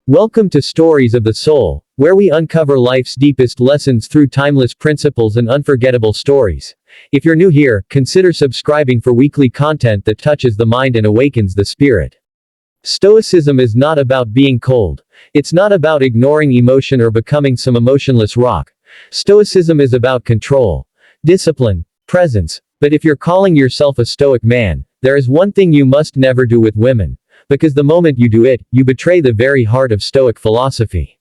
Welcome to Stories of the Soul, where we uncover life's deepest lessons through timeless principles and unforgettable stories. If you're new here, consider subscribing for weekly content that touches the mind and awakens the spirit. Stoicism is not about being cold. It's not about ignoring emotion or becoming some emotionless rock. Stoicism is about control, discipline, presence. But if you're calling yourself a Stoic man, there is one thing you must never do with women. Because the moment you do it, you betray the very heart of Stoic philosophy.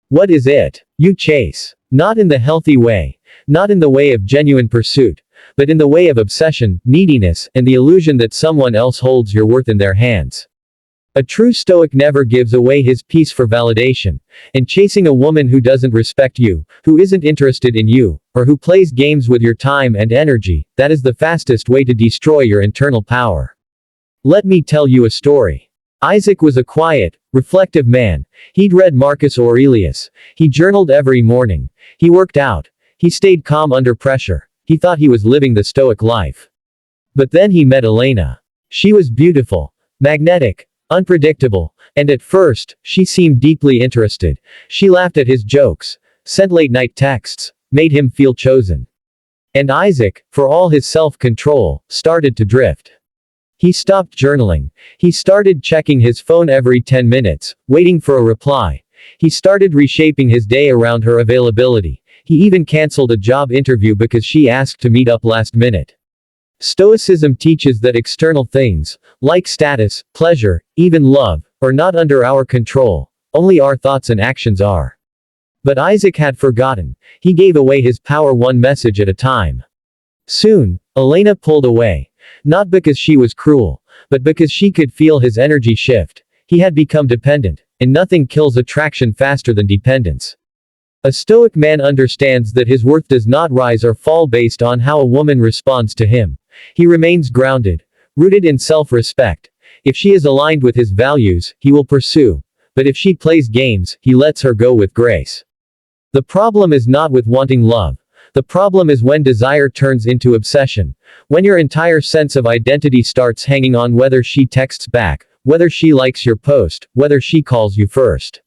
What is it? You chase. Not in the healthy way. Not in the way of genuine pursuit. But in the way of obsession, neediness, and the illusion that someone else holds your worth in their hands. A true Stoic never gives away his peace for validation. And chasing a woman who doesn't respect you, who isn't interested in you, or who plays games with your time and energy, that is the fastest way to destroy your internal power. Let me tell you a story. Isaac was a quiet, reflective man. He'd read Marcus Aurelius. He journaled every morning. He worked out. He stayed calm under pressure. He thought he was living the Stoic life. But then he met Elena. She was beautiful, magnetic, unpredictable, and at first, she seemed deeply interested. She laughed at his jokes, sent late-night texts, made him feel chosen. And Isaac, for all his self-control, started to drift. He stopped journaling. He started checking his phone every 10 minutes, waiting for a reply. He started reshaping his day around her availability. He even canceled a job interview because she asked to meet up last minute. Stoicism teaches that external things, like status, pleasure, even love, are not under our control. Only our thoughts and actions are. But Isaac had forgotten. He gave away his power one message at a time. Soon, Elena pulled away. Not because she was cruel, but because she could feel his energy shift. He had become dependent, and nothing kills attraction faster than dependence. A Stoic man understands that his worth does not rise or fall based on how a woman responds to him. He remains grounded, rooted in self-respect. If she is aligned with his values, he will pursue. But if she plays games, he lets her go with grace. The problem is not with wanting love. The problem is when desire turns into obsession. When your entire sense of identity starts hanging on whether she texts back, whether she likes your post, whether she calls you first.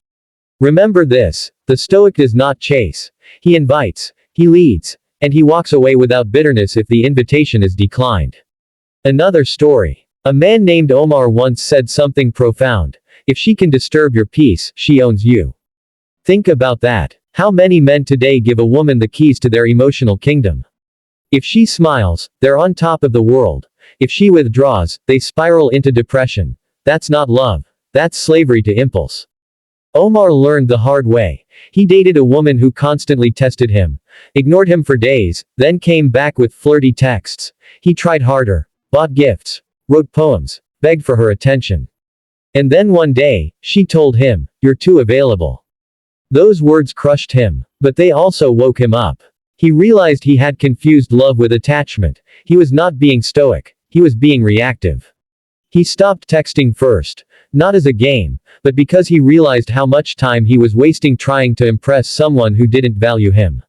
Remember this, the Stoic does not chase. He invites, he leads, and he walks away without bitterness if the invitation is declined. Another story. A man named Omar once said something profound. If she can disturb your peace, she owns you. Think about that. How many men today give a woman the keys to their emotional kingdom? If she smiles, they're on top of the world. If she withdraws, they spiral into depression. That's not love. That's slavery to impulse. Omar learned the hard way. He dated a woman who constantly tested him, ignored him for days, then came back with flirty texts. He tried harder, bought gifts, wrote poems, begged for her attention. And then one day, she told him, "You're too available." Those words crushed him. But they also woke him up. He realized he had confused love with attachment. He was not being Stoic. He was being reactive. He stopped texting first. Not as a game, but because he realized how much time he was wasting trying to impress someone who didn't value him.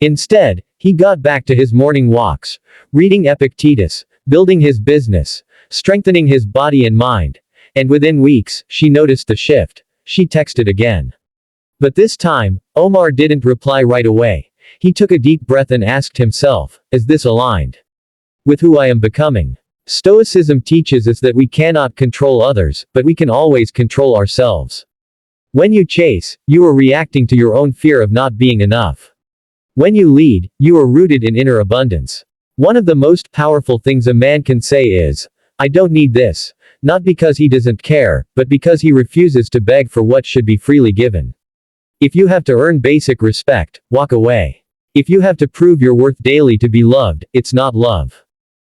Instead, he got back to his morning walks, reading Epictetus, building his business, strengthening his body and mind. And within weeks, she noticed the shift. She texted again. But this time, Omar didn't reply right away. He took a deep breath and asked himself, is this aligned with who I am becoming? Stoicism teaches us that we cannot control others, but we can always control ourselves. When you chase, you are reacting to your own fear of not being enough. When you lead, you are rooted in inner abundance. One of the most powerful things a man can say is, I don't need this, not because he doesn't care, but because he refuses to beg for what should be freely given. If you have to earn basic respect, walk away. If you have to prove your worth daily to be loved, it's not love.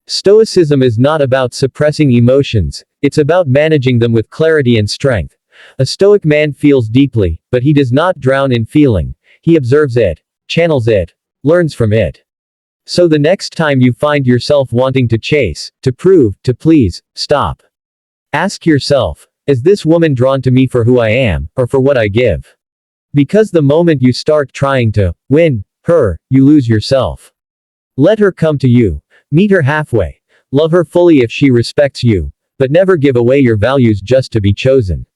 Stoicism is not about suppressing emotions, it's about managing them with clarity and strength. A Stoic man feels deeply, but he does not drown in feeling. He observes it, channels it, learns from it. So the next time you find yourself wanting to chase, to prove, to please, stop. Ask yourself, is this woman drawn to me for who I am, or for what I give? Because the moment you start trying to win her, you lose yourself. Let her come to you. Meet her halfway. Love her fully if she respects you, but never give away your values just to be chosen.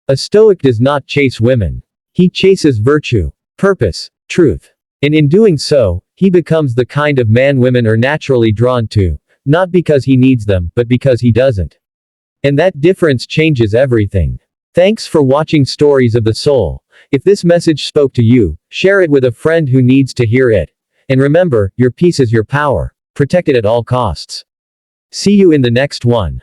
A Stoic does not chase women. He chases virtue, purpose, truth. And in doing so, he becomes the kind of man women are naturally drawn to, not because he needs them, but because he doesn't. And that difference changes everything. Thanks for watching Stories of the Soul. If this message spoke to you, share it with a friend who needs to hear it. And remember, your peace is your power. Protect it at all costs. See you in the next one.